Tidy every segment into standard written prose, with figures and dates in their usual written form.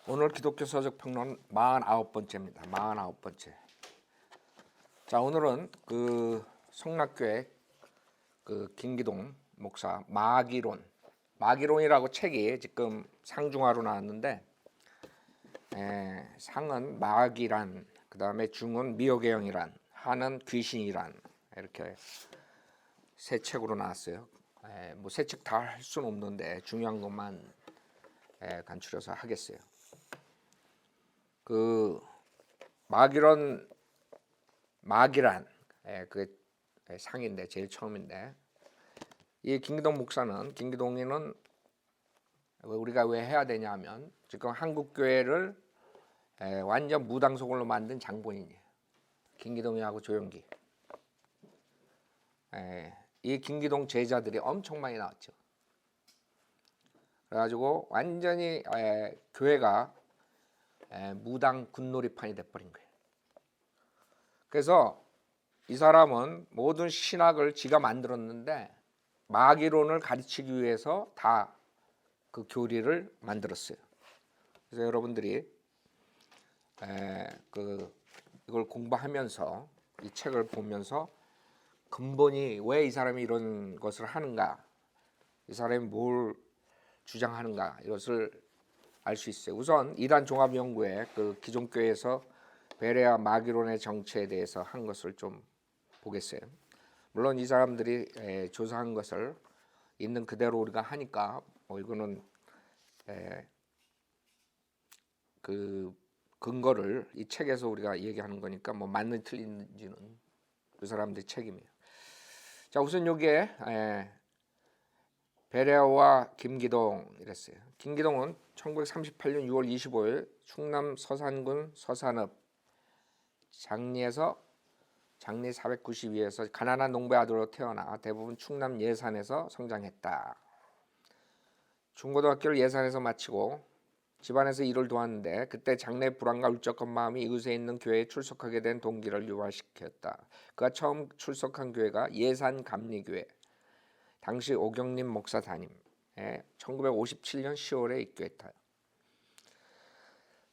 오늘 기독교 서적 평론 49번째입니다. 49번째. 자, 오늘은 그 성락교회 그 김기동 목사 마기론이라고 책이 지금 상중하로 나왔는데, 상은 마귀란, 그다음에 중은 미혹의영이란, 하는 귀신이란, 이렇게 세 책으로 나왔어요. 뭐 세 책 다 할 수는 없는데 중요한 것만 간추려서 하겠어요. 그 마기란 그 상인데 제일 처음인데, 이 김기동 목사는, 김기동이는 우리가 왜 해야 되냐면 지금 한국 교회를 완전 무당속으로 만든 장본인이에요. 김기동이하고 조영기. 이 김기동 제자들이 엄청 많이 나왔죠. 그래가지고 완전히 교회가 무당 군놀이판이 돼버린 거예요. 그래서 이 사람은 모든 신학을 지가 만들었는데 마귀론을 가르치기 위해서 다 그 교리를 만들었어요. 그래서 여러분들이 이걸 공부하면서 이 책을 보면서 근본이 왜 이 사람이 이런 것을 하는가, 이 사람이 뭘 주장하는가, 이것을 알 수 있어요. 우선 이단 종합연구회 그 기존 교회에서 베레아 마귀론의 정체에 대해서 한 것을 좀 보겠어요. 물론 이 사람들이 조사한 것을 있는 그대로 우리가 하니까 이거는 그 근거를 이 책에서 우리가 얘기하는 거니까 뭐 맞는 틀린지는 그 사람들의 책임이에요. 자, 우선 여기에 베레아와 김기동 이랬어요. 김기동은 1938년 6월 25일 충남 서산군 서산읍 장리 492에서 가난한 농부의 아들로 태어나 대부분 충남 예산에서 성장했다. 중고등학교를 예산에서 마치고 집안에서 일을 도왔는데 그때 장래 불안과 울적한 마음이 이곳에 있는 교회에 출석하게 된 동기를 유발시켰다. 그가 처음 출석한 교회가 예산 감리교회, 당시 오경림 목사 담임, 1957년 10월에 입교했다.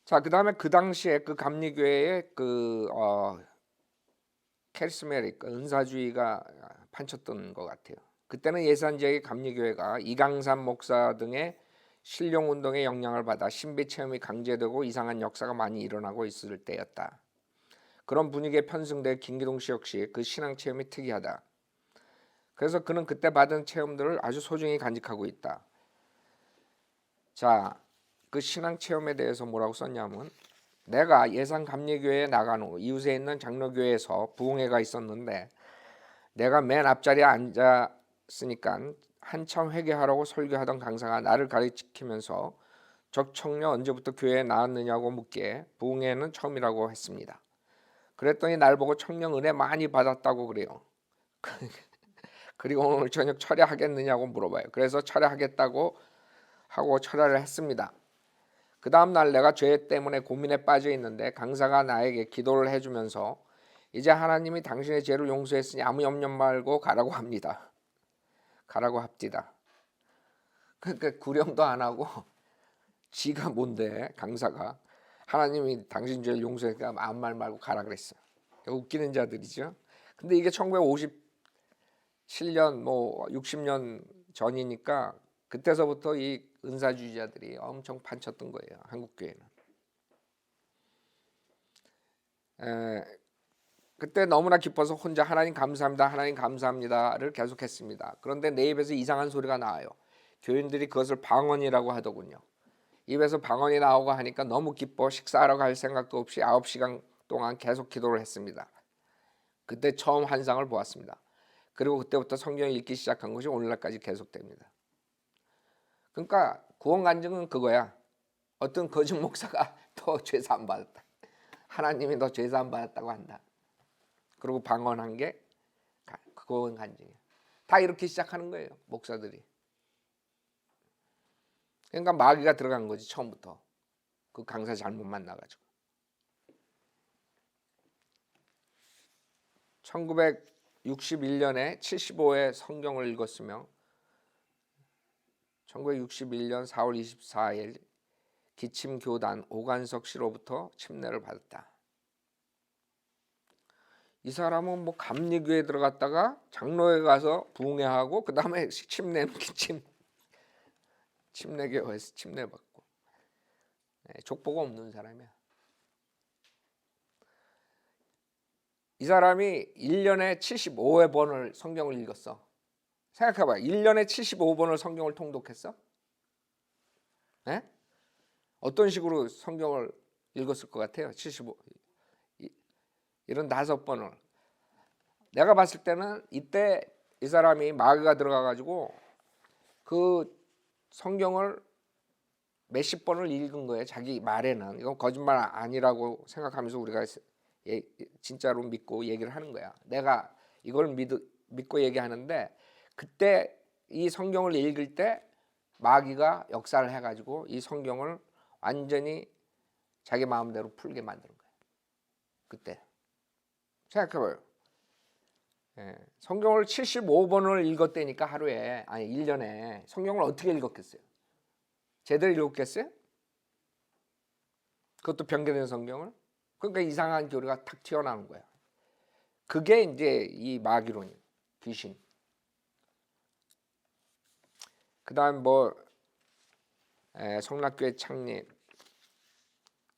자, 그다음에 그 당시에 그 감리교회에 캐리스메릭 은사주의가 판쳤던 것 같아요. 그때는 예산 지역의 감리교회가 이강삼 목사 등의 신령운동의 영향을 받아 신비 체험이 강제되고 이상한 역사가 많이 일어나고 있을 때였다. 그런 분위기에 편승된 김기동 씨 역시 그 신앙 체험이 특이하다. 그래서 그는 그때 받은 체험들을 아주 소중히 간직하고 있다. 자, 그 신앙 체험에 대해서 뭐라고 썼냐면, 내가 예산 감리교회에 나간 후 이웃에 있는 장로교회에서 부흥회가 있었는데 내가 맨 앞자리에 앉았으니까 한참 회개하라고 설교하던 강사가 나를 가르치면서 저 청년 언제부터 교회에 나왔느냐고 묻기에 부흥회는 처음이라고 했습니다. 그랬더니 날 보고 청년 은혜 많이 받았다고 그래요. 그리고 오늘 저녁 철야하겠느냐고 물어봐요. 그래서 철야하겠다고 하고 철야를 했습니다. 그 다음 날 내가 죄 때문에 고민에 빠져 있는데 강사가 나에게 기도를 해주면서 이제 하나님이 당신의 죄를 용서했으니 아무 염려 말고 가라고 합니다. 가라고 합디다. 그러니까 구령도 안 하고 지가 뭔데, 강사가 하나님이 당신 죄를 용서했으니까 아무 말 말고 가라 그랬어. 웃기는 자들이죠. 근데 이게 1957년 뭐 60년 전이니까 그때서부터 이 은사주의자들이 엄청 판쳤던 거예요. 한국 교회는. 그때 너무나 기뻐서 혼자 하나님 감사합니다, 하나님 감사합니다를 계속했습니다. 그런데 내 입에서 이상한 소리가 나와요. 교인들이 그것을 방언이라고 하더군요. 입에서 방언이 나오고 하니까 너무 기뻐 식사하러 갈 생각도 없이 9시간 동안 계속 기도를 했습니다. 그때 처음 환상을 보았습니다. 그리고 그때부터 성경을 읽기 시작한 것이 오늘날까지 계속됩니다. 그러니까 구원 간증은 그거야. 어떤 거짓 목사가 더 죄사함 받았다, 하나님이 더 죄사함 받았다고 한다. 그리고 방언한 게 구원 간증이야. 다 이렇게 시작하는 거예요, 목사들이. 그러니까 마귀가 들어간 거지, 처음부터. 그 강사 잘못 만나가지고. 1961년에 75회 성경을 읽었으며 1961년 4월 24일 기침교단 오관석 씨로부터 침례를 받았다. 이 사람은 뭐 감리교에 들어갔다가 장로에 가서 부흥회하고 그 다음에 침례는 침례교회에서 침례받고 족보가 없는 사람이야. 이 사람이 1년에 75번을 성경을 읽었어. 생각해봐. 1년에 75번을 성경을 통독했어? 네? 어떤 식으로 성경을 읽었을 것 같아요? 75번을. 내가 봤을 때는 이때 이 사람이 마귀가 들어가가지고 그 성경을 몇십 번을 읽은 거예요. 자기 말에는. 이건 거짓말 아니라고 생각하면서 우리가 진짜로 믿고 얘기를 하는 거야. 내가 이걸 믿고 얘기하는데 그때 이 성경을 읽을 때 마귀가 역사를 해가지고 이 성경을 완전히 자기 마음대로 풀게 만드는 거예요. 그때 생각해봐요. 성경을 75번을 읽었다니까 하루에, 아니 1년에 성경을 어떻게 읽었겠어요? 제대로 읽었겠어요? 그것도 변개된 성경을? 그러니까 이상한 교리가 탁 튀어나오는 거야. 그게 이제 이 마귀론이에요. 귀신. 그 다음 성락교회 창립,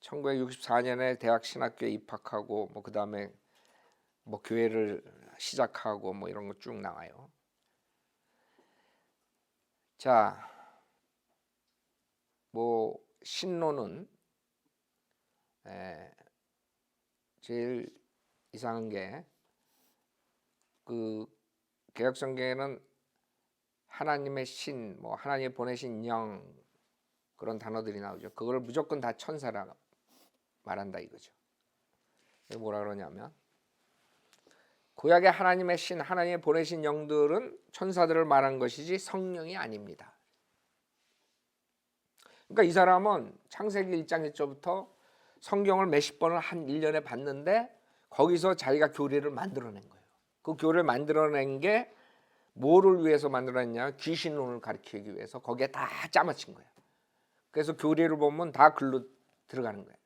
1964년에 대학 신학교에 입학하고 그 다음에 교회를 시작하고 이런 거 쭉 나와요. 자, 신론은 제일 이상한 게 그 개혁성경에는 하나님의 신, 하나님이 보내신 영 그런 단어들이 나오죠. 그걸 무조건 다 천사라 말한다 이거죠. 뭐라 그러냐면 구약의 하나님의 신, 하나님이 보내신 영들은 천사들을 말한 것이지 성령이 아닙니다. 그러니까 이 사람은 창세기 1장 1절부터 성경을 몇십 번을 한 1년에 봤는데 거기서 자기가 교리를 만들어낸 거예요. 그 교리를 만들어낸 게 뭐를 위해서 만들어냈냐? 귀신론을 가르치기 위해서 거기에 다 짜맞힌 거예요. 그래서 교리를 보면 다 글로 들어가는 거예요.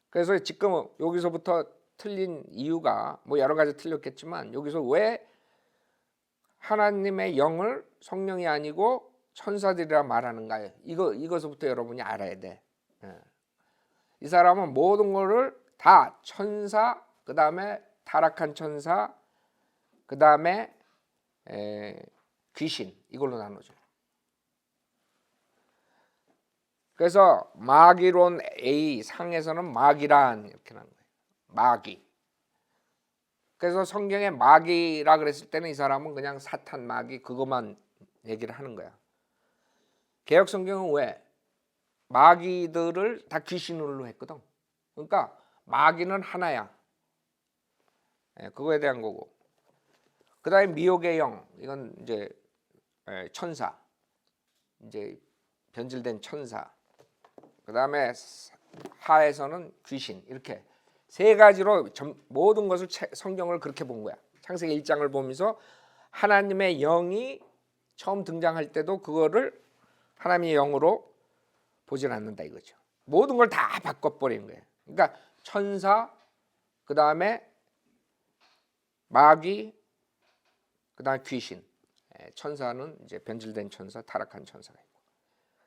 그래서 지금 여기서부터 틀린 이유가 여러 가지 틀렸겠지만 여기서 왜 하나님의 영을 성령이 아니고 천사들이라 말하는가요? 이것부터 여러분이 알아야 돼. 이 사람은 모든 거를 다 천사, 그 다음에 타락한 천사, 그 다음에 귀신 이걸로 나누죠. 그래서 마귀론 A 상에서는 마귀란 이렇게 나온 거예요. 마귀. 그래서 성경에 마귀라 그랬을 때는 이 사람은 그냥 사탄 마귀 그것만 얘기를 하는 거야. 개혁 성경은 왜 마귀들을 다 귀신으로 했거든. 그러니까 마귀는 하나야. 그거에 대한 거고. 그다음에 미혹의 영 이건 이제 천사, 이제 변질된 천사. 그다음에 하에서는 귀신 이렇게 세 가지로 모든 것을 성경을 그렇게 본 거야. 창세기 1장을 보면서 하나님의 영이 처음 등장할 때도 그거를 하나님의 영으로 보질 않는다 이거죠. 모든 걸 다 바꿔버린 거예요. 그러니까 천사, 그 다음에 마귀, 그 다음에 귀신. 천사는 이제 변질된 천사, 타락한 천사가 있고.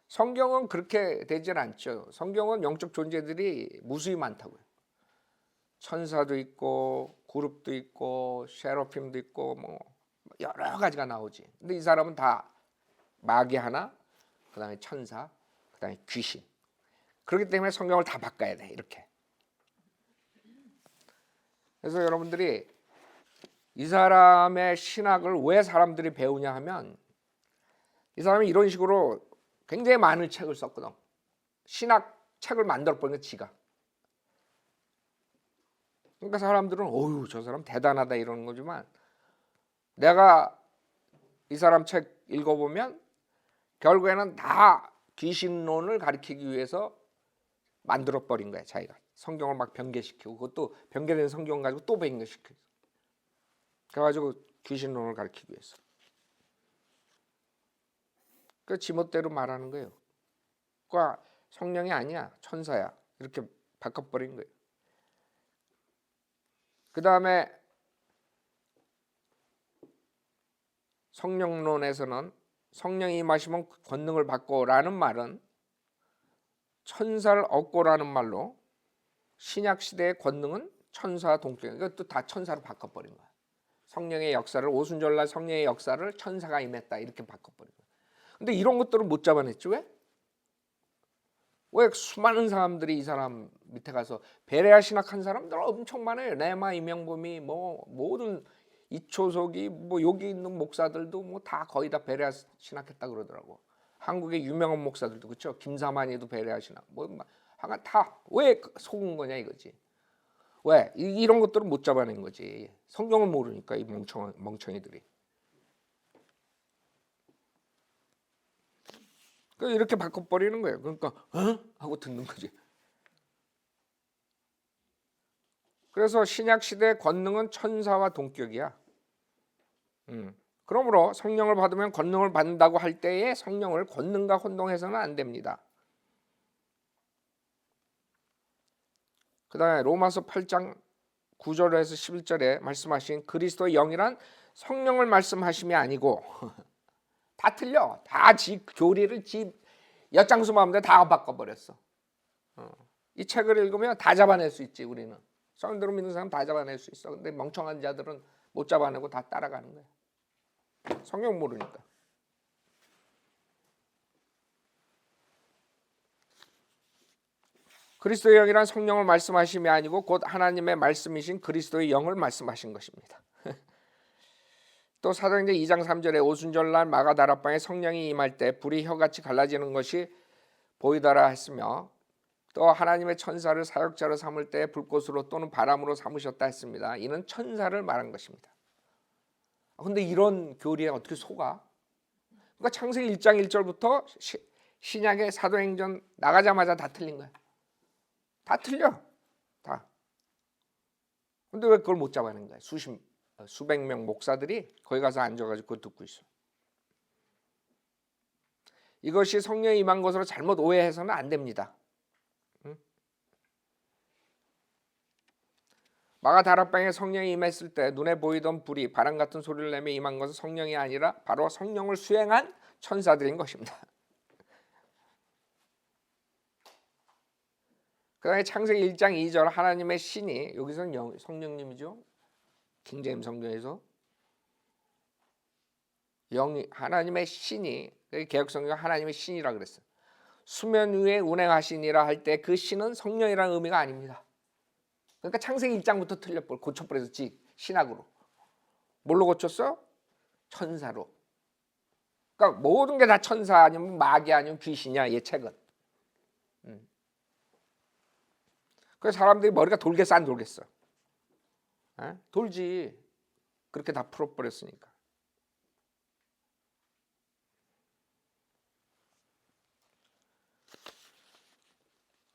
성경은 그렇게 되질 않죠. 성경은 영적 존재들이 무수히 많다고요. 천사도 있고 그룹도 있고 세라핌도 있고 여러 가지가 나오지. 근데 이 사람은 다 마귀 하나, 그 다음에 천사, 그 다음에 귀신. 그렇기 때문에 성경을 다 바꿔야 돼 이렇게. 그래서 여러분들이 이 사람의 신학을 왜 사람들이 배우냐 하면 이 사람이 이런 식으로 굉장히 많은 책을 썼거든. 신학 책을 만들어버린 거 지가. 그러니까 사람들은 어휴 저 사람 대단하다 이러는 거지만 내가 이 사람 책 읽어보면 결국에는 다 귀신론을 가리키기 위해서 만들어버린 거야 자기가. 성경을 막 변개시키고 그것도 변개된 성경 가지고 또 변개시키고 그래가지고 귀신론을 가리키기 위해서. 그 지멋대로 말하는 거예요. 그러니까 성령이 아니야, 천사야. 이렇게 바꿔버린 거예요. 그 다음에 성령론에서는 성령이 임하시면 권능을 받고라는 말은 천사를 얻고라는 말로 신약 시대의 권능은 천사 동격, 이것도 다 천사로 바꿔버린 거야. 성령의 역사를, 오순절날 성령의 역사를 천사가 임했다 이렇게 바꿔버린 거야. 근데 이런 것들을 못 잡아냈지. 왜 수많은 사람들이 이 사람 밑에 가서 베레아 신학한 사람들 엄청 많아요. 레마, 이명범이 뭐 모든 이초석이 뭐 여기 있는 목사들도 뭐 다 거의 다 베레아 신학했다 그러더라고. 한국의 유명한 목사들도 그렇죠. 김사만이도 베레아 신학. 뭐 하여간 다 왜 속은 거냐 이거지. 왜 이런 것들을 못 잡아낸 거지. 성경을 모르니까 이 멍청이들이. 이렇게 바꿔버리는 거예요. 그러니까 하고 듣는 거지. 그래서 신약 시대의 권능은 천사와 동격이야. 그러므로 성령을 받으면 권능을 받는다고 할 때에 성령을 권능과 혼동해서는 안 됩니다. 그 다음에 로마서 8장 9절에서 11절에 말씀하신 그리스도의 영이란 성령을 말씀하심이 아니고 다 틀려. 다 지 교리를 지 엿장수 마음대로 다 바꿔버렸어. 이 책을 읽으면 다 잡아낼 수 있지. 우리는 성령으로 믿는 사람 다 잡아낼 수 있어. 근데 멍청한 자들은 못 잡아내고 다 따라가는 거야. 성경 모르니까. 그리스도의 영이란 성령을 말씀하심이 아니고 곧 하나님의 말씀이신 그리스도의 영을 말씀하신 것입니다. 또 사도행전 2장 3절에 오순절날 마가다락방에 성령이 임할 때 불이 혀같이 갈라지는 것이 보이더라 했으며 또 하나님의 천사를 사역자로 삼을 때 불꽃으로 또는 바람으로 삼으셨다 했습니다. 이는 천사를 말한 것입니다. 근데 이런 교리에 어떻게 속아? 그러니까 창세기 1장 1절부터 신약의 사도행전 나가자마자 다 틀린 거야. 다 틀려. 다. 근데 왜 그걸 못 잡아낸 거야? 수백 명 목사들이 거기 가서 앉아가지고 그거 듣고 있어. 이것이 성령이 임한 것으로 잘못 오해해서는 안 됩니다. 마가다락방에 성령이 임했을 때 눈에 보이던 불이 바람 같은 소리를 내며 임한 것은 성령이 아니라 바로 성령을 수행한 천사들인 것입니다. 그 다음에 창세기 1장 2절 하나님의 신이, 여기서는 성령님이죠. 킹제임 성경에서 영이, 하나님의 신이, 개역성경 하나님의 신이라 그랬어요. 수면 위에 운행하시니라 할 때 그 신은 성령이라는 의미가 아닙니다. 그러니까 창세기 1장부터 고쳐버렸지. 신학으로. 뭘로 고쳤어? 천사로. 그러니까 모든 게 다 천사 아니면 마귀 아니면 귀신이야. 얘 책은. 그래서 사람들이 머리가 돌겠어 안 돌겠어? 돌지. 그렇게 다 풀어버렸으니까.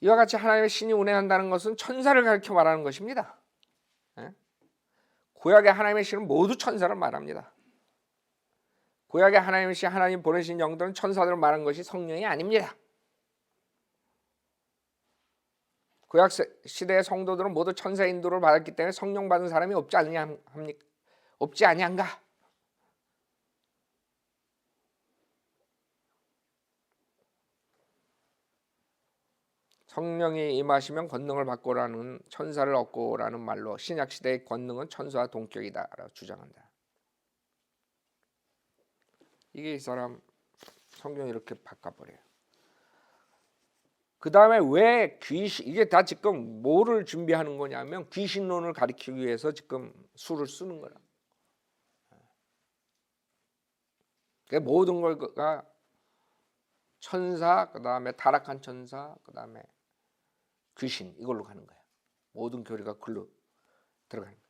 이와 같이 하나님의 신이 운행한다는 것은 천사를 가리켜 말하는 것입니다. 구약의 하나님의 신은 모두 천사를 말합니다. 구약의 하나님의 신, 하나님 보내신 영들은 천사들을 말한 것이 성령이 아닙니다. 구약 시대의 성도들은 모두 천사 인도를 받았기 때문에 성령 받은 사람이 없지 아니한가? 성령이 임하시면 권능을 받고라는, 천사를 얻고라는 말로 신약 시대의 권능은 천사와 동격이다라고 주장한다. 이게 이 사람 성경이 이렇게 바꿔버려요. 그 다음에 왜 귀신, 이게 다 지금 뭐를 준비하는 거냐면 귀신론을 가리키기 위해서 지금 수를 쓰는 거라. 그러니까 모든 걸가 천사, 그 다음에 타락한 천사, 그 다음에 귀신, 이걸로 가는 거야. 모든 교리가 글로 들어가는 거야.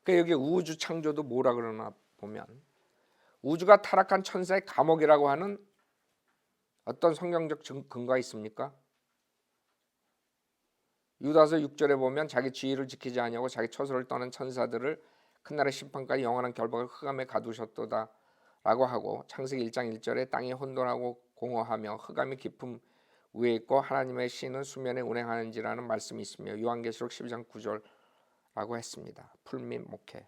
그러니까 여기 우주 창조도 뭐라 그러나 보면 우주가 타락한 천사의 감옥이라고 하는 어떤 성경적 근거가 있습니까? 유다서 6절에 보면 자기 지위를 지키지 아니하고 자기 처소를 떠난 천사들을 큰날의 심판까지 영원한 결박을 흑암에 가두셨도다 라고 하고, 창세기 1장 1절에 땅이 혼돈하고 공허하며 흑암이 깊음 위에 있고 하나님의 신은 수면에 운행하는지라는 말씀이 있으며 요한계시록 12장 9절라고 했습니다. 풀민 목회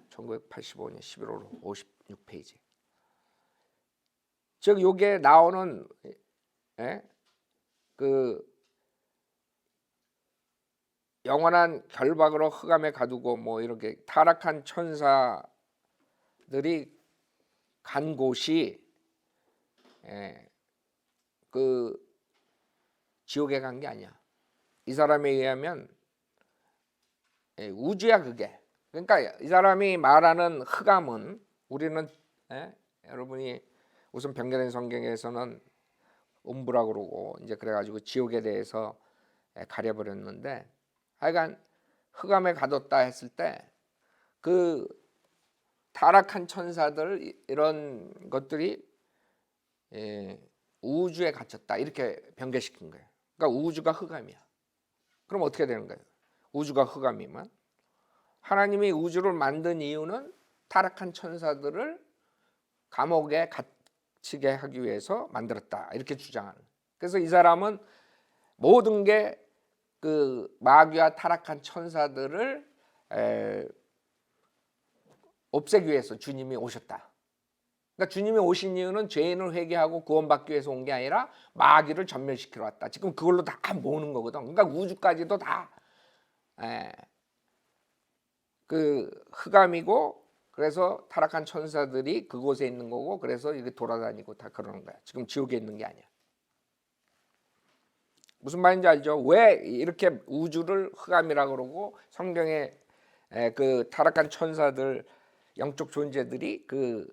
1985년 11월 56페이지. 즉 요게 나오는 그 영원한 결박으로 흑암에 가두고 뭐 이렇게 타락한 천사들이 간 곳이 그 지옥에 간 게 아니야. 이 사람에 의하면 우주야 그게. 그러니까 이 사람이 말하는 흑암은 우리는 여러분이 우선 변경된 성경에서는 음부라고 그러고 이제 그래가지고 지옥에 대해서 가려버렸는데 하여간 흑암에 가뒀다 했을 때 그 타락한 천사들 이런 것들이 우주에 갇혔다 이렇게 변개시킨 거예요. 그러니까 우주가 흑암이야. 그럼 어떻게 되는 거예요? 우주가 흑암이면 하나님이 우주를 만든 이유는 타락한 천사들을 감옥에 갇히게 하기 위해서 만들었다 이렇게 주장하는. 그래서 이 사람은 모든 게 그 마귀와 타락한 천사들을 없애기 위해서 주님이 오셨다. 그러니까 주님이 오신 이유는 죄인을 회개하고 구원받기 위해서 온 게 아니라 마귀를 전멸시키러 왔다. 지금 그걸로 다 모으는 거거든. 그러니까 우주까지도 다 그 흑암이고 그래서 타락한 천사들이 그곳에 있는 거고 그래서 이게 돌아다니고 다 그러는 거야. 지금 지옥에 있는 게 아니야. 무슨 말인지 알죠? 왜 이렇게 우주를 흑암이라고 그러고 성경에 그 타락한 천사들 영적 존재들이 그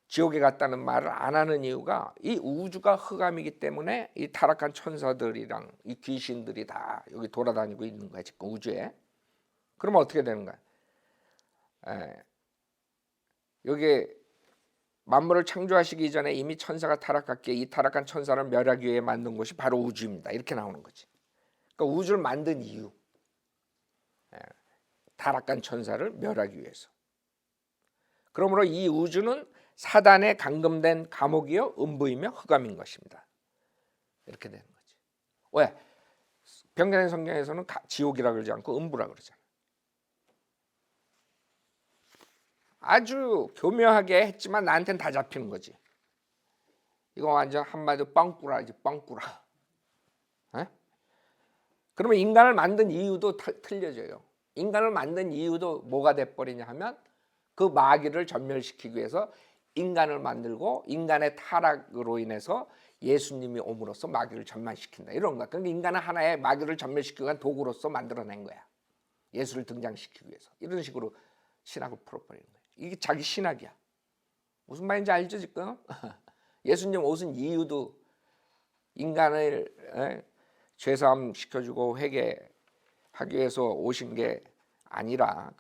지옥에 갔다는 말을 안 하는 이유가 이 우주가 흑암이기 때문에 이 타락한 천사들이랑 이 귀신들이 다 여기 돌아다니고 있는 거야 지금 우주에. 그러면 어떻게 되는 거야? 여기 만물을 창조하시기 전에 이미 천사가 타락했기에 이 타락한 천사를 멸하기 위해 만든 것이 바로 우주입니다. 이렇게 나오는 거지. 그러니까 우주를 만든 이유, 타락한 천사를 멸하기 위해서. 그러므로 이 우주는 사단에 감금된 감옥이요 음부이며 흑암인 것입니다. 이렇게 되는 거지. 왜? 변경된 성경에서는 지옥이라 그러지 않고 음부라 그러잖아. 아주 교묘하게 했지만 나한테는 다 잡히는 거지. 이거 완전 한마디로 뻥꾸라지 뻥꾸라. 그러면 인간을 만든 이유도 틀려져요. 인간을 만든 이유도 뭐가 돼버리냐 하면 그 마귀를 전멸시키기 위해서 인간을 만들고 인간의 타락으로 인해서 예수님이 옴으로써 마귀를 전멸시킨다 이런 거야. 그러니까 인간은 하나의 마귀를 전멸시키기 위한 도구로서 만들어낸 거야. 예수를 등장시키기 위해서 이런 식으로 신학을 풀어버리는 거야. 이게 자기 신학이야. 무슨 말인지 알죠 지금? 예수님 오신 이유도 인간을 죄사함 시켜주고 회개하기 위해서 오신 게 아니라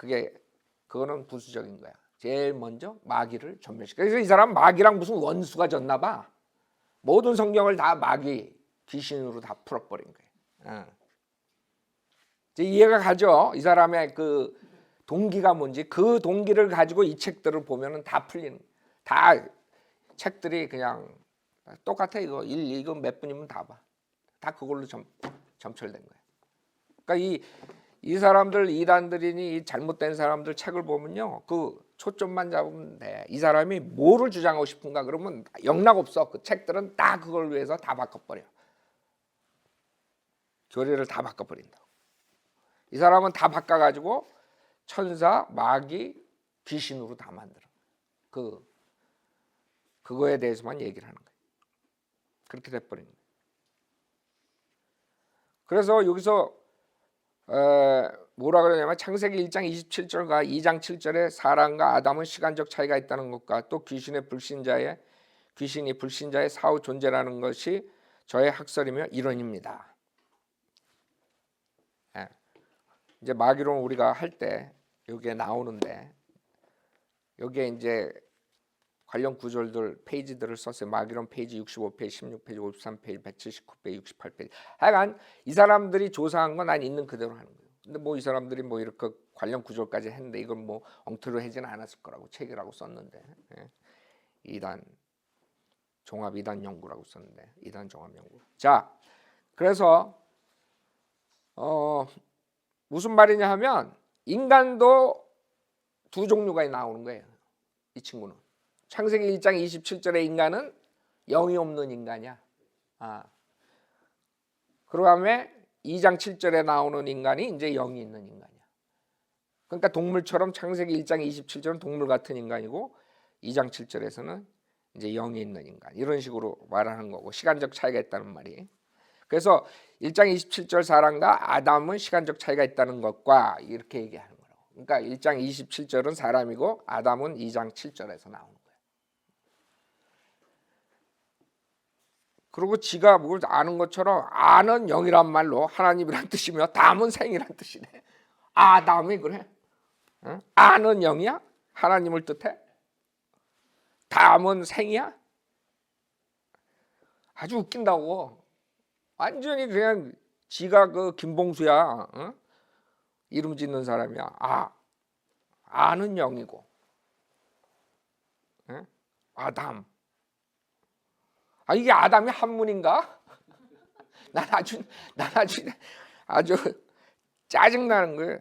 그거는 부수적인 거야. 제일 먼저 마귀를 전멸시켜. 그래서 이 사람 마귀랑 무슨 원수가 졌나 봐. 모든 성경을 다 마귀 귀신으로 다 풀어버린 거예요. 이제 이해가 가죠. 이 사람의 그 동기가 뭔지 그 동기를 가지고 이 책들을 보면은 다 풀리는. 다 책들이 그냥 똑같아. 이거 몇 분이면 다 봐. 다 그걸로 점철된 거예요. 그러니까 이 사람들 이단들이니 이 잘못된 사람들 책을 보면요, 그 초점만 잡으면 돼. 이 사람이 뭐를 주장하고 싶은가 그러면 영락 없어. 그 책들은 다 그걸 위해서 다 바꿔버려. 교리를 다 바꿔버린다고. 이 사람은 다 바꿔가지고 천사, 마귀, 귀신으로 다 만들어. 그거에 대해서만 얘기를 하는 거예요. 그렇게 돼버린 거예요. 그래서 여기서 뭐라 그러냐면 창세기 1장 27절과 2장 7절에 사람과 아담은 시간적 차이가 있다는 것과 또 귀신이 불신자의 사후 존재라는 것이 저의 학설이며 이론입니다. 이제 마귀론 우리가 할 때 여기에 나오는데 여기에 이제 관련 구절들 페이지들을 썼어요. 마귀론 페이지 65페이지, 16페이지, 53페이지, 179페이지, 68페이지. 하여간 이 사람들이 조사한 건 난 있는 그대로 하는 거예요. 근데 뭐 이 사람들이 뭐 이렇게 관련 구절까지 했는데 이건 뭐 엉터리로 하지는 않았을 거라고 책이라고 썼는데 이단 종합 이단 연구라고 썼는데 이단 종합 연구. 자, 그래서 무슨 말이냐 하면 인간도 두 종류가 나오는 거예요. 이 친구는 창세기 1장 27절의 인간은 영이 없는 인간이야. 그 다음에 2장 7절에 나오는 인간이 이제 영이 있는 인간이야. 그러니까 동물처럼 창세기 1장 27절은 동물 같은 인간이고 2장 7절에서는 이제 영이 있는 인간, 이런 식으로 말하는 거고, 시간적 차이가 있다는 말이. 그래서 1장 27절 사람과 아담은 시간적 차이가 있다는 것과 이렇게 얘기하는 거라고. 그러니까 1장 27절은 사람이고 아담은 2장 7절에서 나오는 거예요. 그리고 지가 뭘 아는 것처럼 아는 영이란 말로 하나님이란 뜻이며 담은 생이란 뜻이네. 아담이 그래? 응? 아는 영이야? 하나님을 뜻해? 담은 생이야? 아주 웃긴다고. 완전히 그냥 지가 그 김봉수야. 응? 이름 짓는 사람이야. 아는 영이고. 응? 아담. 이게 아담이 한문인가? 난 아주 짜증나는 거예요.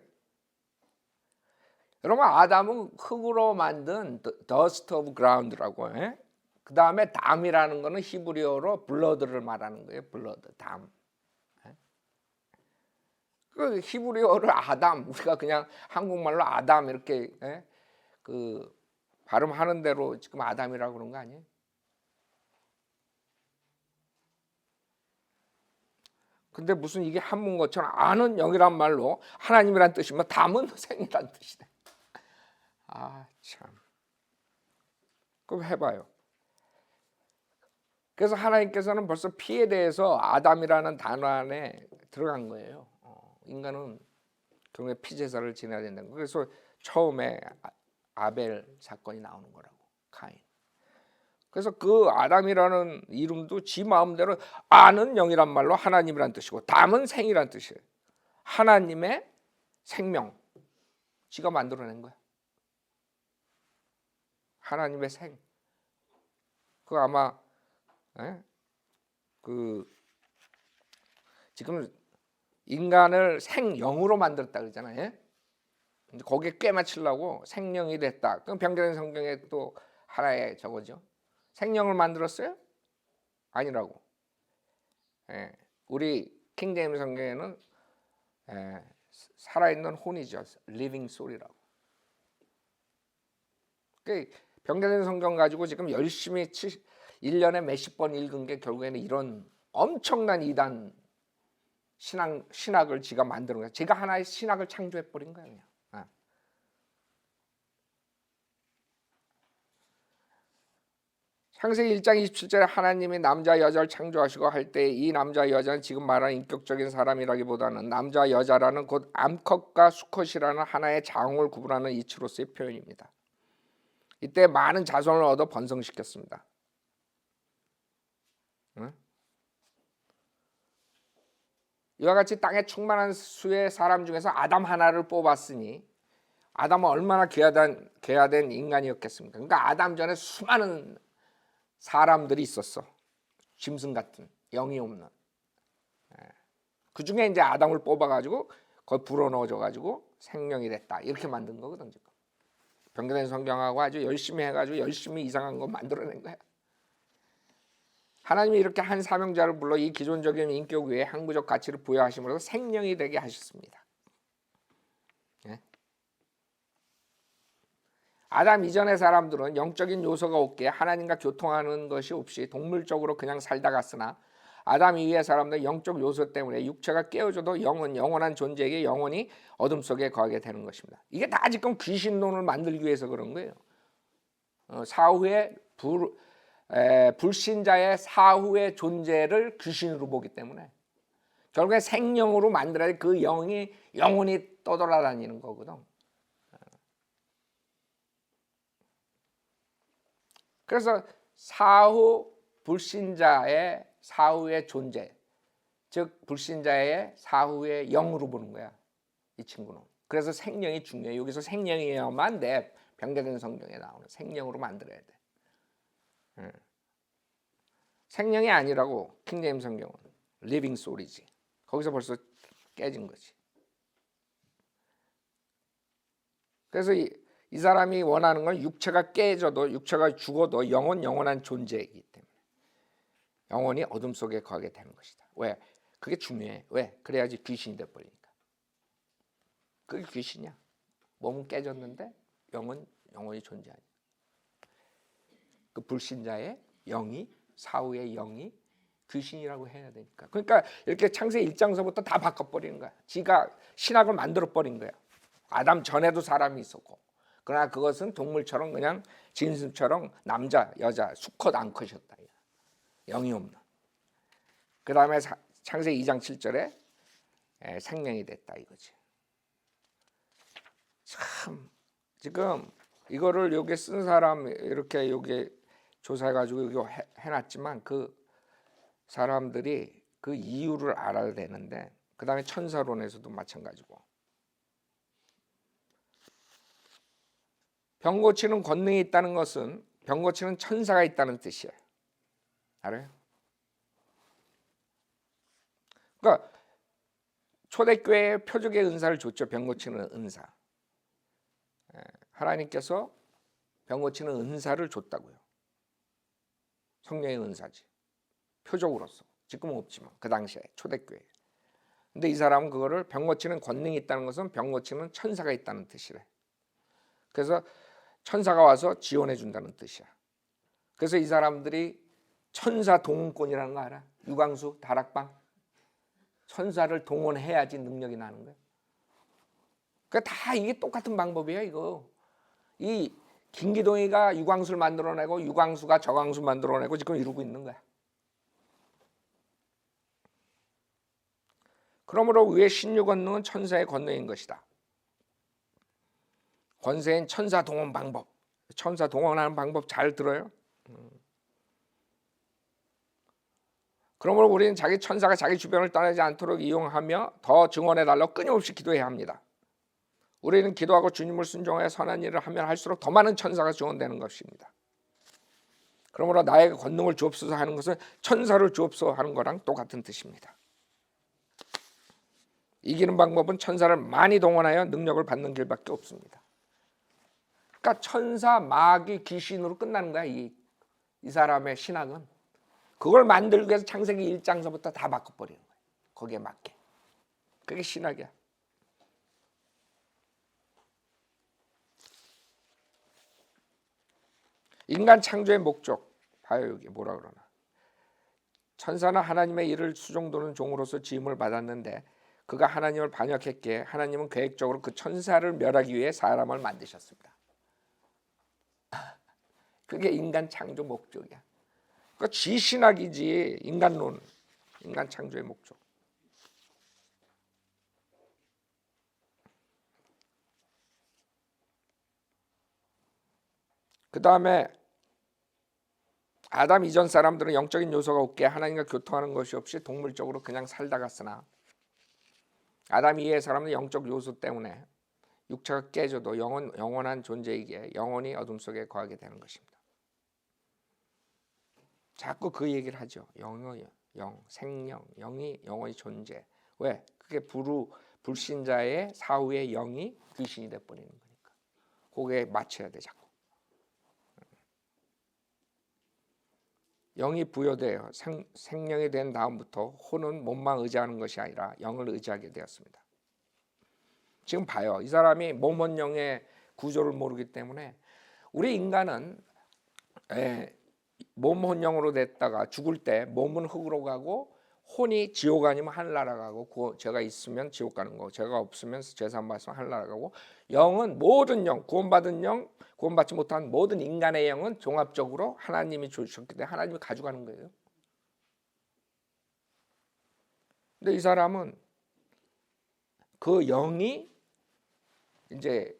여러분, 아담은 흙으로 만든 dust of ground라고 해. 그 다음에 담이라는 거는 히브리어로 블러드를 말하는 거예요. 블러드, 담. 그 히브리어를 아담, 우리가 그냥 한국말로 아담 이렇게 그 발음하는 대로 지금 아담이라고 그런 거 아니에요? 근데 무슨 이게 한문 것처럼 아는 영이란 말로 하나님이란 뜻이면 담은 생이란 뜻이네. 참. 그럼 해봐요. 그래서 하나님께서는 벌써 피에 대해서 아담이라는 단어 안에 들어간 거예요. 인간은 결국에 피 제사를 지내야 된다는 거. 그래서 처음에 아벨 사건이 나오는 거라고, 카인. 그래서 그 아담이라는 이름도 지 마음대로 아는 영이란 말로 하나님이란 뜻이고 담은 생이란 뜻이에요. 하나님의 생명, 지가 만들어낸 거야. 하나님의 생. 그 아마 그 지금 인간을 생영으로 만들었다 그러잖아요. 거기에 꽤 맞추려고 생명이 됐다. 그럼 병자된 성경에 또 하나의 저거죠. 생명을 만들었어요? 아니라고. 우리 킹제임스 성경에는 살아있는 혼이죠. living soul이라고. 병자된 성경 가지고 지금 열심히 1년에 몇십 번 읽은 게 결국에는 이런 엄청난 이단 신학을 지가 만드는 거야. 제가 하나의 신학을 창조해 버린 거야, 그냥. 창세기 1장 27절에 하나님이 남자 여자를 창조하시고 할 때 이 남자 여자는 지금 말하는 인격적인 사람이라기보다는 남자 여자라는 곧 암컷과 수컷이라는 하나의 장을 구분하는 이치로서의 표현입니다. 이때 많은 자손을 얻어 번성시켰습니다. 이와 같이 땅에 충만한 수의 사람 중에서 아담 하나를 뽑았으니 아담은 얼마나 귀하된 인간이었겠습니까? 그러니까 아담 전에 수많은 사람들이 있었어. 짐승 같은, 영이 없는. 그 중에 이제 아담을 뽑아가지고 거기 불어넣어줘가지고 생명이 됐다. 이렇게 만든 거거든 지금. 병자된 성경하고 아주 열심히 해가지고 열심히 이상한 거 만들어낸 거야. 하나님이 이렇게 한 사명자를 불러 이 기존적인 인격 위에 항구적 가치를 부여하심으로써 생명이 되게 하셨습니다. 아담 이전의 사람들은 영적인 요소가 없기에 하나님과 교통하는 것이 없이 동물적으로 그냥 살다 갔으나 아담 이후의 사람들은 영적 요소 때문에 육체가 깨어져도 영은 영원한 존재에게 영원히 어둠 속에 거하게 되는 것입니다. 이게 다 지금 귀신론을 만들기 위해서 그런 거예요. 사후에 불신자의 사후의 존재를 귀신으로 보기 때문에 결국에 생명으로 만들어야 그 영이 영원히 떠돌아다니는 거거든. 그래서 사후 불신자의 사후의 존재, 즉 불신자의 사후의 영으로 보는 거야, 이 친구는. 그래서 생명이 중요해. 여기서 생명이어야만 내 병자된 성경에 나오는 생명으로 만들어야 돼. 생명이 아니라고 킹제임스 성경은. 리빙 소리지. 거기서 벌써 깨진 거지. 그래서 이 사람이 원하는 건 육체가 깨져도 육체가 죽어도 영은 영원한 존재이기 때문에 영원히 어둠 속에 거하게 되는 것이다. 왜? 그게 중요해. 왜? 그래야지 귀신이 돼버리니까. 그게 귀신이야. 몸은 깨졌는데 영은 영원히 존재하니. 그 불신자의 영이 사후의 영이 귀신이라고 해야 되니까. 그러니까 이렇게 창세기 1장서부터 다 바꿔버리는 거야. 지가 신학을 만들어버린 거야. 아담 전에도 사람이 있었고, 그러나 그것은 동물처럼 그냥 진슴처럼 남자 여자 수컷 암컷이었다. 영이 없는. 그 다음에 창세기 2장 7절에 생명이 됐다 이거지. 참 지금 이거를 여기 쓴 사람 이렇게 여기 조사해가지고 이거 해놨지만 그 사람들이 그 이유를 알아야 되는데, 그 다음에 천사론에서도 마찬가지고, 병 고치는 권능이 있다는 것은 병 고치는 천사가 있다는 뜻이에요. 알아요? 그러니까 초대교회에 표적의 은사를 줬죠. 병 고치는 은사. 하나님께서 병 고치는 은사를 줬다고요. 성령의 은사지. 표적으로서. 지금은 없지만 그 당시에 초대교회. 근데 이 사람은 그거를 병 고치는 권능이 있다는 것은 병 고치는 천사가 있다는 뜻이래. 그래서 천사가 와서 지원해 준다는 뜻이야. 그래서 이 사람들이 천사 동원권이라는 거 알아? 유광수 다락방. 천사를 동원해야지 능력이 나는 거야. 그러니까 다 이게 똑같은 방법이야 이거. 이 김기동이가 유광수를 만들어내고 유광수가 저광수 만들어내고 지금 이러고 있는 거야. 그러므로 위의 신유 권능은 천사의 권능인 것이다. 권세인 천사 동원 방법. 천사 동원하는 방법 잘 들어요. 그러므로 우리는 자기 천사가 자기 주변을 떠나지 않도록 이용하며 더 증언해달라고 끊임없이 기도해야 합니다. 우리는 기도하고 주님을 순종하여 선한 일을 하면 할수록 더 많은 천사가 증언되는 것입니다. 그러므로 나에게 권능을 주옵소서 하는 것은 천사를 주옵소서 하는 거랑 똑같은 뜻입니다. 이기는 방법은 천사를 많이 동원하여 능력을 받는 길밖에 없습니다. 그러니까 천사, 마귀, 귀신으로 끝나는 거야. 이 사람의 신학은. 그걸 만들기 위해서 창세기 1장서부터 다 바꿔버리는 거야. 거기에 맞게. 그게 신학이야. 인간 창조의 목적. 봐요 여기 뭐라 그러나. 천사는 하나님의 일을 수종도는 종으로서 지음을 받았는데 그가 하나님을 반역했기에 하나님은 계획적으로 그 천사를 멸하기 위해 사람을 만드셨습니다. 그게 인간 창조 목적이야. 그러니까 지신학이지 인간론, 인간 창조의 목적. 그 다음에 아담 이전 사람들은 영적인 요소가 없게 하나님과 교통하는 것이 없이 동물적으로 그냥 살다 갔으나 아담 이후의 사람은 영적 요소 때문에 육체가 깨져도 영은 영원한 존재이기에 영원히 어둠 속에 거하게 되는 것입니다. 자꾸 그 얘기를 하죠. 영의 영, 생명, 영이 영원히 존재. 왜? 그게 불신자의 사후의 영이 귀신이 돼버리는 거니까. 거기에 맞춰야 돼 자꾸. 영이 부여되어 생명이 된 다음부터 혼은 몸만 의지하는 것이 아니라 영을 의지하게 되었습니다. 지금 봐요. 이 사람이 몸, 혼, 영의 구조를 모르기 때문에 우리 인간은 몸, 혼, 영으로 됐다가 죽을 때 몸은 흙으로 가고 혼이 지옥 아니면 하늘 날아가고, 죄가 있으면 지옥 가는 거고 죄가 없으면 죄사함 받으면 하늘 날아가고, 영은 모든 영, 구원받은 영, 구원받지 못한 모든 인간의 영은 종합적으로 하나님이 주셨기 때문에 하나님이 가져가는 거예요. 근데 이 사람은 그 영이 이제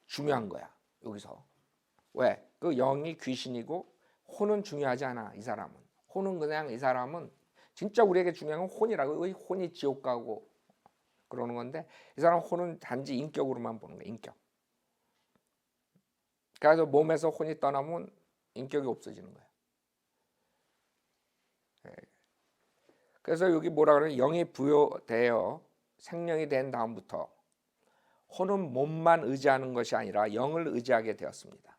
중요한 거야 여기서. 왜? 그 영이 귀신이고 혼은 중요하지 않아. 이 사람은 혼은 그냥, 이 사람은 진짜 우리에게 중요한 건 혼이라고. 혼이 지옥 가고 그러는 건데 이 사람 혼은 단지 인격으로만 보는 거야. 인격. 그래서 몸에서 혼이 떠나면 인격이 없어지는 거야. 그래서 여기 뭐라 그러냐, 영이 부여되어 생명이 된 다음부터 혼은 몸만 의지하는 것이 아니라 영을 의지하게 되었습니다.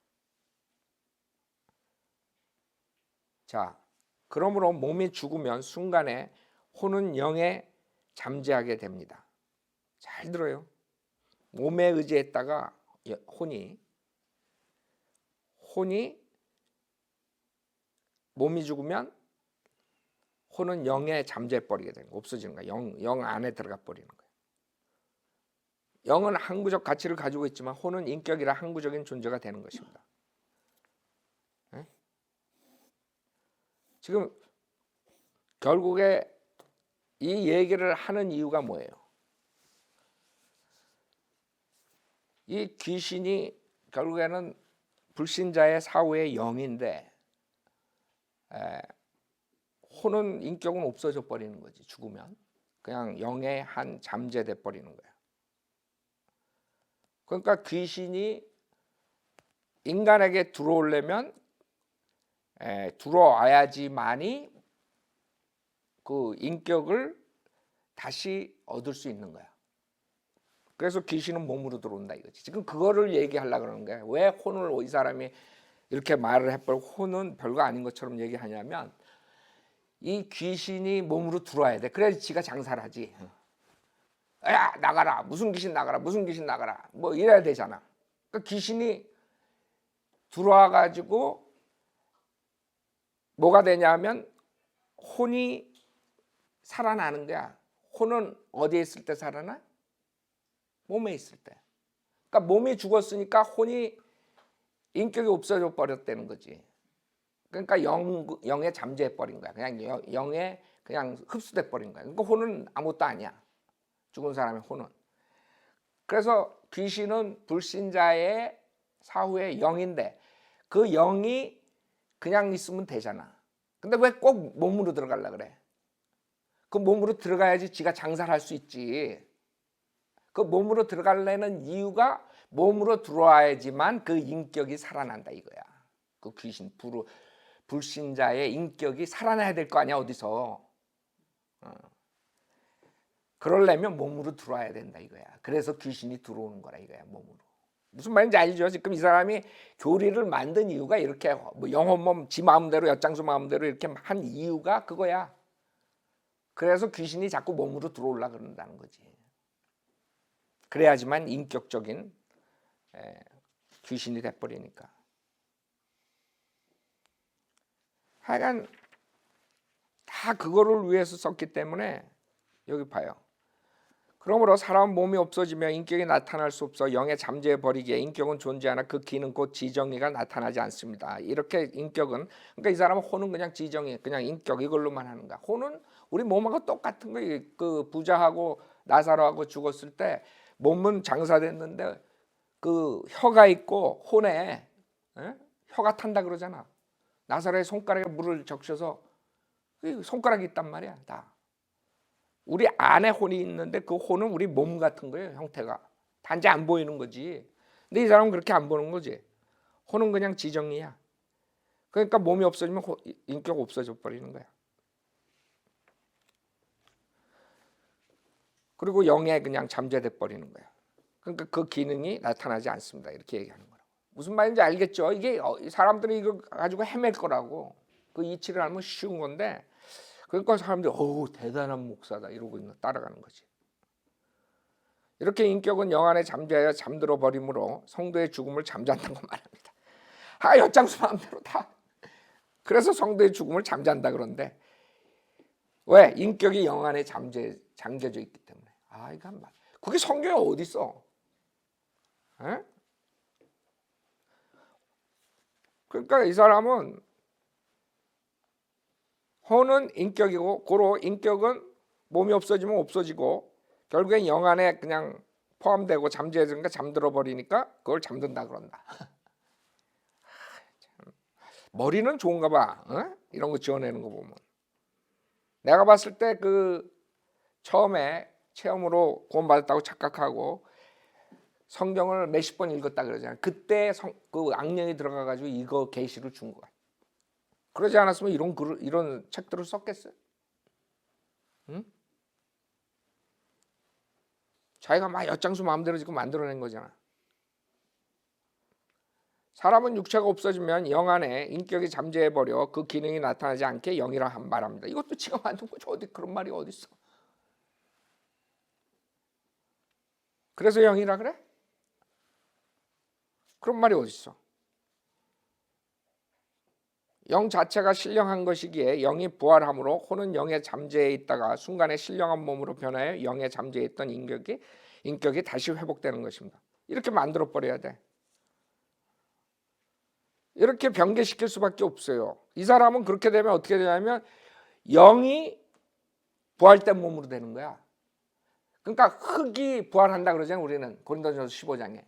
자, 그러므로 몸이 죽으면 순간에 혼은 영에 잠재하게 됩니다. 잘 들어요. 몸에 의지했다가 혼이 몸이 죽으면 혼은 영에 잠재해 버리게 되는 거예요. 없어지는 거예요. 영 안에 들어가 버리는 거예요. 영은 항구적 가치를 가지고 있지만 혼은 인격이라 항구적인 존재가 되는 것입니다. 네? 지금 결국에 이 얘기를 하는 이유가 뭐예요? 이 귀신이 결국에는 불신자의 사후의 영인데 혼은 인격은 없어져 버리는 거지. 죽으면 그냥 영의 한 잠재돼 버리는 거야. 그러니까 귀신이 인간에게 들어오려면 들어와야지만이 그 인격을 다시 얻을 수 있는 거야. 그래서 귀신은 몸으로 들어온다 이거지. 지금 그거를 얘기하려고 그러는 거야. 왜 혼을 이 사람이 이렇게 말을 해버리고 혼은 별거 아닌 것처럼 얘기하냐면 이 귀신이 몸으로 들어와야 돼. 그래야지 지가 장사를 하지. 야, 나가라. 무슨 귀신 나가라. 무슨 귀신 나가라. 뭐 이래야 되잖아. 그러니까 귀신이 들어와 가지고 뭐가 되냐면 혼이 살아나는 거야. 혼은 어디에 있을 때 살아나? 몸에 있을 때. 그러니까 몸이 죽었으니까 혼이 인격이 없어져 버렸다는 거지. 그러니까 영에 잠재해 버린 거야. 그냥 영에 그냥 흡수돼 버린 거야. 그러니까 혼은 아무것도 아니야. 죽은 사람의 혼은. 그래서 귀신은 불신자의 사후의 영인데 그 영이 그냥 있으면 되잖아. 근데 왜 꼭 몸으로 들어가려고 그래? 그 몸으로 들어가야지 지가 장사를 할 수 있지. 그 몸으로 들어가려는 이유가 몸으로 들어와야지만 그 인격이 살아난다 이거야. 그 귀신 불신자의 인격이 살아나야 될 거 아니야 어디서. 그러려면 몸으로 들어와야 된다 이거야. 그래서 귀신이 들어오는 거라 이거야 몸으로. 무슨 말인지 알죠? 지금 이 사람이 교리를 만든 이유가 이렇게 뭐 영혼몸 지 마음대로 엿장수 마음대로 이렇게 한 이유가 그거야. 그래서 귀신이 자꾸 몸으로 들어오려고 그런다는 거지. 그래야지만 인격적인 귀신이 돼버리니까. 하여간 다 그거를 위해서 썼기 때문에 여기 봐요. 그러므로 사람 몸이 없어지며 인격이 나타날 수 없어 영에 잠재해 버리기에 인격은 존재하나 그 기는 곧 지정의가 나타나지 않습니다. 이렇게 인격은 그러니까 이 사람은 혼은 그냥 지정의 그냥 인격 이걸로만 하는 거야. 혼은 우리 몸하고 똑같은 거예요. 그 부자하고 나사로하고 죽었을 때 몸은 장사됐는데 그 혀가 있고 혼에 혀가 탄다 그러잖아. 나사로의 손가락에 물을 적셔서 손가락이 있단 말이야. 다. 우리 안에 혼이 있는데 그 혼은 우리 몸 같은 거예요. 형태가. 단지 안 보이는 거지. 근데 이 사람은 그렇게 안 보는 거지. 혼은 그냥 지정이야. 그러니까 몸이 없어지면 인격 없어져 버리는 거야. 그리고 영에 그냥 잠재돼 버리는 거야. 그러니까 그 기능이 나타나지 않습니다. 이렇게 얘기하는 거라고. 무슨 말인지 알겠죠? 이게 사람들이 이거 가지고 헤맬 거라고. 그 이치를 알면 쉬운 건데 그러니까 사람들이 대단한 목사다 이러고 따라가는 거지. 이렇게 인격은 영 안에 잠재하여 잠들어 버림으로 성도의 죽음을 잠잔다고 말합니다. 엿장수 마음대로 다. 그래서 성도의 죽음을 잠잔다 그런데 왜? 인격이 영 안에 잠겨져 있기 때문에. 이거 한 말. 그게 성경에 어디 있어? 그러니까 이 사람은 혼은 인격이고 고로 인격은 몸이 없어지면 없어지고 결국엔 영 안에 그냥 포함되고 잠재해지니까 잠들어 버리니까 그걸 잠든다 그런다. 머리는 좋은가 봐. 이런 거 지어내는 거 보면. 내가 봤을 때 그 처음에 체험으로 구원받았다고 착각하고 성경을 몇십 번 읽었다 그러잖아요. 그때 그 악령이 들어가 가지고 이거 계시를 준 거야. 그러지 않았으면 이런 책들을 썼겠어요? 응? 자기가 막 엿장수 마음대로 지금 만들어낸 거잖아. 사람은 육체가 없어지면 영 안에 인격이 잠재해버려 그 기능이 나타나지 않게 영이라 말합니다. 이것도 지가 만든 거죠. 어디 그런 말이 어디 있어? 그래서 영이라 그래? 그런 말이 어디 있어? 영 자체가 신령한 것이기에 영이 부활함으로 혼은 영에 잠재해 있다가 순간에 신령한 몸으로 변하여 영에 잠재해 있던 인격이 다시 회복되는 것입니다. 이렇게 만들어 버려야 돼. 이렇게 변개시킬 수밖에 없어요. 이 사람은 그렇게 되면 어떻게 되냐면 영이 부활된 몸으로 되는 거야. 그러니까 흙이 부활한다 그러잖아요. 우리는 고린도전서 15장에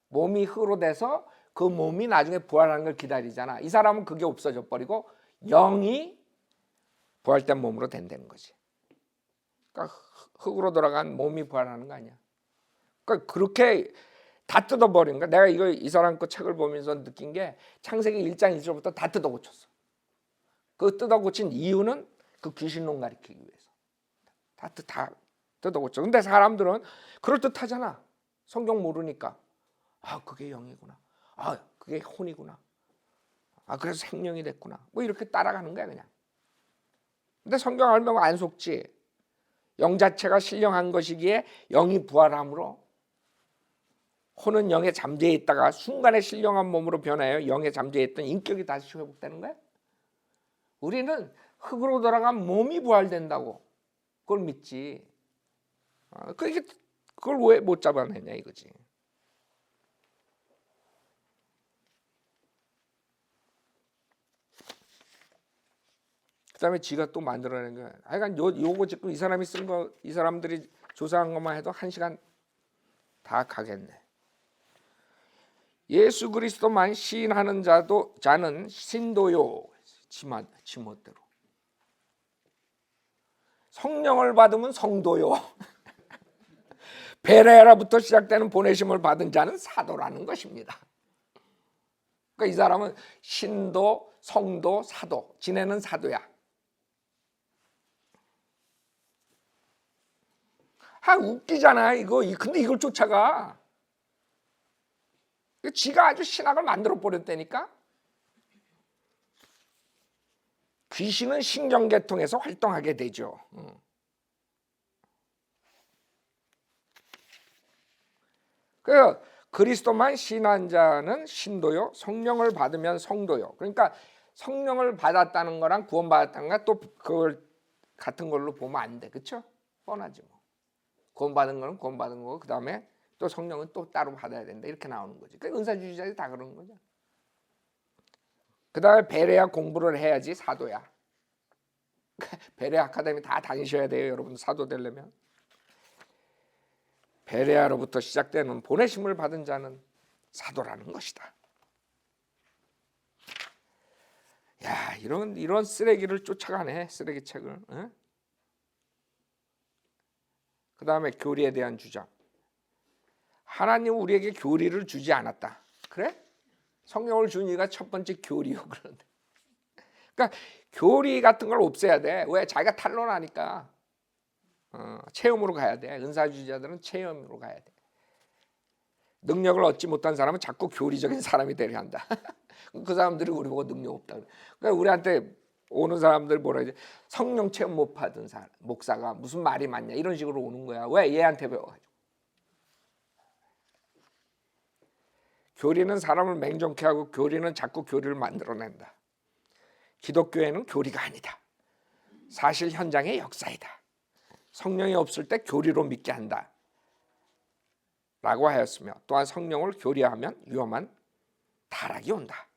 몸이 흙으로 돼서 그 몸이 나중에 부활하는 걸 기다리잖아. 이 사람은 그게 없어져 버리고 영이 부활된 몸으로 된다는 거지. 그러니까 흙으로 돌아간 몸이 부활하는 거 아니야. 그러니까 그렇게 다 뜯어버린 거야. 내가 이 사람 그 책을 보면서 느낀 게 창세기 1장 1절부터 다 뜯어고쳤어. 그 뜯어고친 이유는 그 귀신론 가리키기 위해서. 다 뜯어고쳐. 근데 사람들은 그럴듯하잖아. 성경 모르니까. 아, 그게 영이구나. 아, 그게 혼이구나. 아, 그래서 생명이 됐구나. 뭐 이렇게 따라가는 거야 그냥. 근데 성경 알면 안 속지. 영 자체가 신령한 것이기에 영이 부활함으로 혼은 영에 잠재해 있다가 순간에 신령한 몸으로 변하여 영에 잠재해 있던 인격이 다시 회복되는 거야. 우리는 흙으로 돌아간 몸이 부활된다고 그걸 믿지. 그걸 왜 못 잡아내냐 이거지. 그다음에 지가 또 만들어낸 거야. 하여간 요거 지금 이 사람이 쓴 거, 이 사람들이 조사한 것만 해도 1시간 다 가겠네. 예수 그리스도만 시인하는 자는 신도요. 지멋대로. 성령을 받으면 성도요. 베레아로부터 시작되는 보내심을 받은 자는 사도라는 것입니다. 그러니까 이 사람은 신도, 성도, 사도, 지내는 사도야. 웃기잖아 이거. 근데 이걸 쫓아가. 지가 아주 신학을 만들어 버렸다니까. 귀신은 신경계통에서 활동하게 되죠. 그리스도만 신한 자는 신도요, 성령을 받으면 성도요. 그러니까 성령을 받았다는 거랑 구원받았다는 거 또 그걸 같은 걸로 보면 안 돼. 그렇죠? 뻔하죠. 구원받은 거는 구원받은 거고 그다음에 또 성령은 또 따로 받아야 된다. 이렇게 나오는 거지. 그러니까 은사주의자들이 다 그러는 거죠. 그다음에 베레아 공부를 해야지 사도야. 베레아 아카데미 다 다니셔야 돼요. 여러분 사도 되려면. 베레아로부터 시작되는 보내심을 받은 자는 사도라는 것이다. 야, 이런 쓰레기를 쫓아가네. 쓰레기 책을. 그 다음에 교리에 대한 주장. 하나님 우리에게 교리를 주지 않았다. 그래? 성경을 준 이유가 첫 번째 교리요. 그런데. 그러니까 교리 같은 걸 없애야 돼. 왜? 자기가 탄론하니까. 체험으로 가야 돼. 은사주의자들은 체험으로 가야 돼. 능력을 얻지 못한 사람은 자꾸 교리적인 사람이 되려 한다. 그 사람들이 우리 보고 능력 없다. 그러니까 우리한테 오는 사람들 뭐라 이제 성령 체험 못 받은 사람, 목사가 무슨 말이 많냐 이런 식으로 오는 거야. 왜? 얘한테 배워가지고. 교리는 사람을 맹종케 하고 교리는 자꾸 교리를 만들어낸다. 기독교회는 교리가 아니다. 사실 현장의 역사이다. 성령이 없을 때 교리로 믿게 한다. 라고 하였으며 또한 성령을 교리하면 위험한 타락이 온다.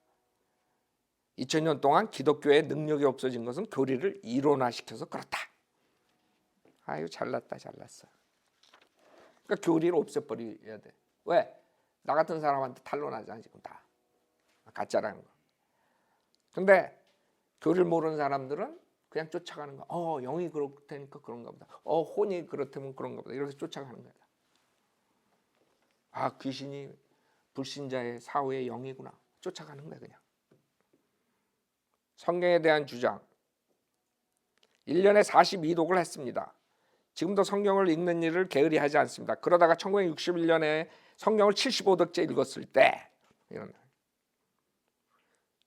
2000년 동안 기독교의 능력이 없어진 것은 교리를 이론화시켜서 그렇다. 아유 잘났다 잘났어. 그러니까 교리를 없애버려야 돼. 왜? 나 같은 사람한테 탄론하잖아 지금 다. 가짜라는 거. 근데 교리를 모르는 사람들은 그냥 쫓아가는 거야. 영이 그렇다니까 그런가 보다. 혼이 그렇다면 그런가 보다. 이렇게 쫓아가는 거야. 아, 귀신이 불신자의 사후의 영이구나. 쫓아가는 거야 그냥. 성경에 대한 주장. 1년에 42독을 했습니다. 지금도 성경을 읽는 일을 게으리 하지 않습니다. 그러다가 1961년에 성경을 75독째 읽었을 때 이런.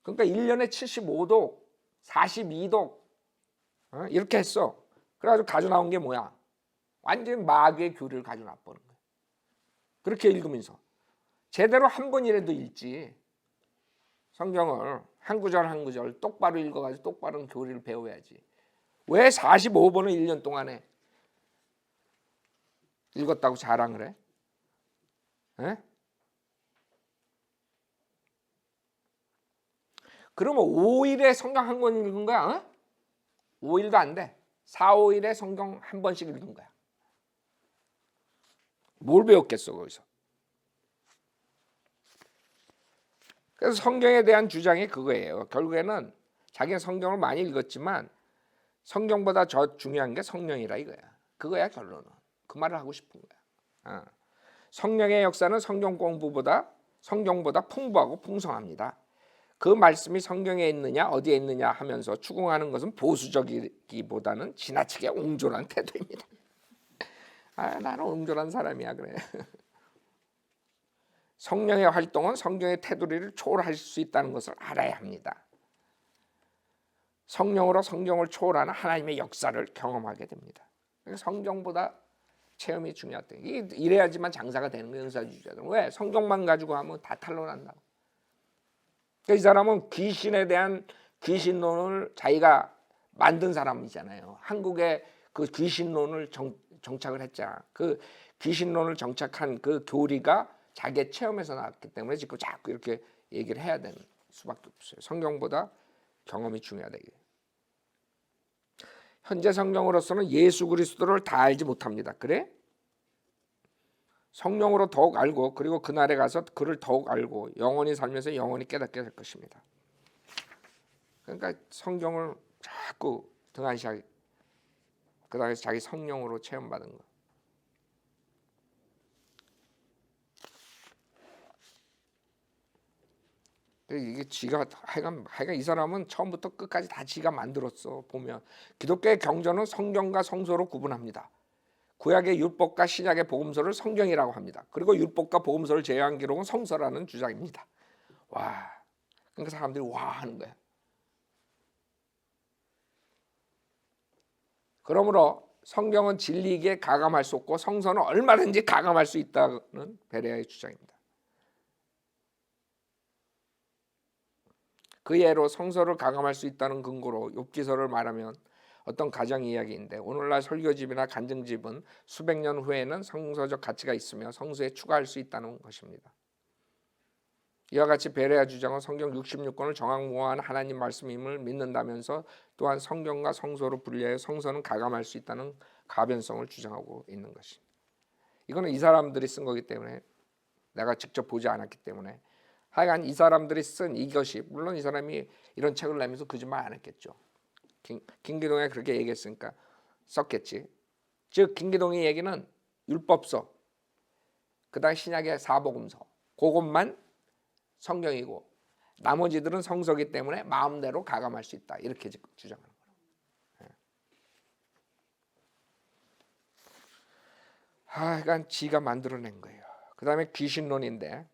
그러니까 1년에 75독, 42독 이렇게 했어. 그래가지고 가져 나온 게 뭐야? 완전히 마귀의 교리를 가져 나버린 거야. 그렇게 읽으면서 제대로 한 번이라도 읽지. 성경을 한 구절 한 구절 똑바로 읽어가지고 똑바른 교리를 배워야지. 왜 45번을 1년 동안에 읽었다고 자랑을 해? 에? 그러면 5일에 성경 한 권 읽은 거야? 어? 5일도 안 돼. 4, 5일에 성경 한 번씩 읽은 거야. 뭘 배웠겠어 거기서? 그래서 성경에 대한 주장이 그거예요. 결국에는 자기는 성경을 많이 읽었지만 성경보다 더 중요한 게 성령이라 이거야. 그거야 결론은. 그 말을 하고 싶은 거야. 성령의 역사는 성경보다 풍부하고 풍성합니다. 그 말씀이 성경에 있느냐 어디에 있느냐 하면서 추궁하는 것은 보수적이기보다는 지나치게 옹졸한 태도입니다. 나는 옹졸한 사람이야 그래. 성령의 활동은 성경의 테두리를 초월할 수 있다는 것을 알아야 합니다. 성령으로 성경을 초월하는 하나님의 역사를 경험하게 됩니다. 성경보다 체험이 중요하다. 이래야지만 장사가 되는 거예요. 은사주의자들은. 왜? 성경만 가지고 하면 다 탄로난다고. 이 사람은 귀신에 대한 귀신론을 자기가 만든 사람이잖아요. 한국에 그 귀신론을 정착을 했잖아. 그 귀신론을 정착한 그 교리가 자기의 체험에서 나왔기 때문에 지금 자꾸 이렇게 얘기를 해야 되는 수밖에 없어요. 성경보다 경험이 중요하다. 현재 성경으로서는 예수 그리스도를 다 알지 못합니다. 그래? 성령으로 더욱 알고 그리고 그날에 가서 그를 더욱 알고 영원히 살면서 영원히 깨닫게 될 것입니다. 그러니까 성경을 자꾸 등한시하게 그 다음에 자기 성령으로 체험받은 거. 이게 지가 하여간 이 사람은 처음부터 끝까지 다 지가 만들었어. 보면 기독교의 경전은 성경과 성서로 구분합니다. 구약의 율법과 신약의 복음서를 성경이라고 합니다. 그리고 율법과 복음서를 제외한 기록은 성서라는 주장입니다. 와, 그러니까 사람들이 와 하는 거야. 그러므로 성경은 진리에게 가감할 수 없고 성서는 얼마든지 가감할 수 있다는 베레아의 주장입니다. 그 예로 성서를 가감할 수 있다는 근거로 욥기서를 말하면 어떤 가정 이야기인데 오늘날 설교집이나 간증집은 수백 년 후에는 성서적 가치가 있으며 성서에 추가할 수 있다는 것입니다. 이와 같이 베레아 주장은 성경 66권을 정확무어한 하나님 말씀임을 믿는다면서 또한 성경과 성서로 분리하여 성서는 가감할 수 있다는 가변성을 주장하고 있는 것입니다. 이거는 이 사람들이 쓴 거기 때문에 내가 직접 보지 않았기 때문에 하여간 이 사람들이 쓴 이것이 물론 이 사람이 이런 책을 내면서 거짓말 안 했겠죠. 김기동이 그렇게 얘기했으니까 썼겠지. 즉 김기동의 얘기는 율법서 그다음 신약의 사복음서 그것만 성경이고 나머지들은 성서기 때문에 마음대로 가감할 수 있다 이렇게 주장하는 거예요. 그러니까 지가 만들어낸 거예요. 그 다음에 귀신론인데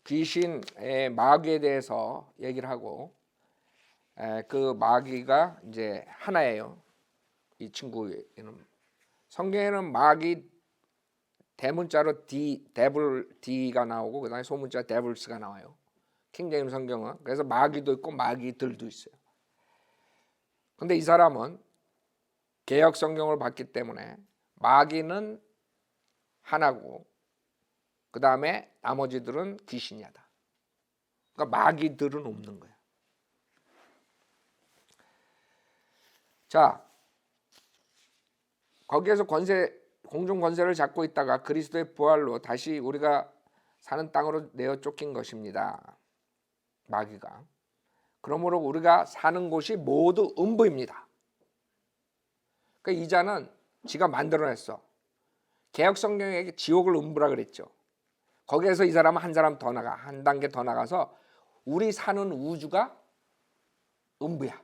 귀신의 마귀에 대해서 얘기를 하고 그 마귀가 이제 하나예요. 이 친구는 성경에는 마귀 대문자로 데블 D가 나오고 그다음에 소문자 데블스가 나와요. 킹제임스 성경은. 그래서 마귀도 있고 마귀들도 있어요. 근데 이 사람은 개역 성경을 봤기 때문에 마귀는 하나고 그 다음에 나머지들은 귀신이다. 그러니까 마귀들은 없는 거야. 자, 거기에서 공중 권세를 잡고 있다가 그리스도의 부활로 다시 우리가 사는 땅으로 내어 쫓긴 것입니다. 마귀가. 그러므로 우리가 사는 곳이 모두 음부입니다. 그러니까 이 자는 지가 만들어냈어. 개역 성경에 지옥을 음부라 그랬죠. 거기에서 이 사람은 한 사람 더 나가, 한 단계 더 나가서 우리 사는 우주가 음부야.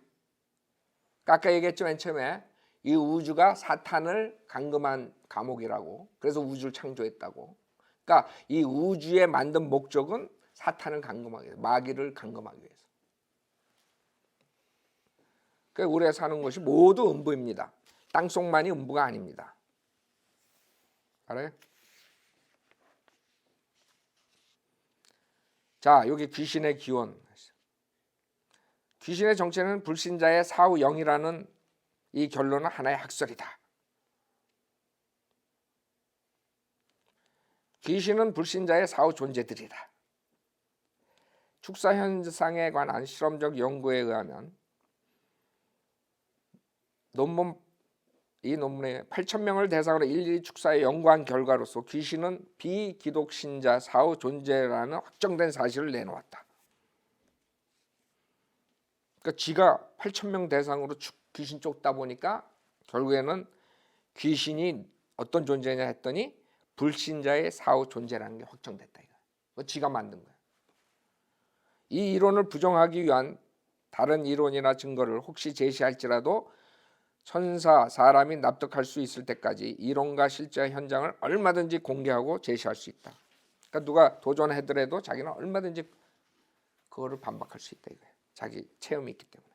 아까 얘기했죠, 맨 처음에. 이 우주가 사탄을 감금한 감옥이라고. 그래서 우주를 창조했다고. 그러니까 이 우주에 만든 목적은 사탄을 감금하기 위해서, 마귀를 감금하기 위해서. 그러니까 우리가 사는 것이 모두 음부입니다. 땅속만이 음부가 아닙니다. 알아요? 자, 여기 귀신의 기원. 귀신의 정체는 불신자의 사후 영이라는 이 결론은 하나의 학설이다. 귀신은 불신자의 사후 존재들이다. 축사 현상에 관한 실험적 연구에 의하면 이 논문에 8,000명을 대상으로 일일이 축사에 연구한 결과로서 귀신은 비기독 신자 사후 존재라는 확정된 사실을 내놓았다. 그러니까 지가 8,000명 대상으로 귀신 쫓다 보니까 결국에는 귀신이 어떤 존재냐 했더니 불신자의 사후 존재라는 게 확정됐다. 이거 지가 만든 거야. 이 이론을 부정하기 위한 다른 이론이나 증거를 혹시 제시할지라도 천사, 사람이 납득할 수 있을 때까지 이론과 실제 현장을 얼마든지 공개하고 제시할 수 있다. 그러니까 누가 도전하더라도 자기는 얼마든지 그거를 반박할 수 있다 이거예요. 자기 체험이 있기 때문에.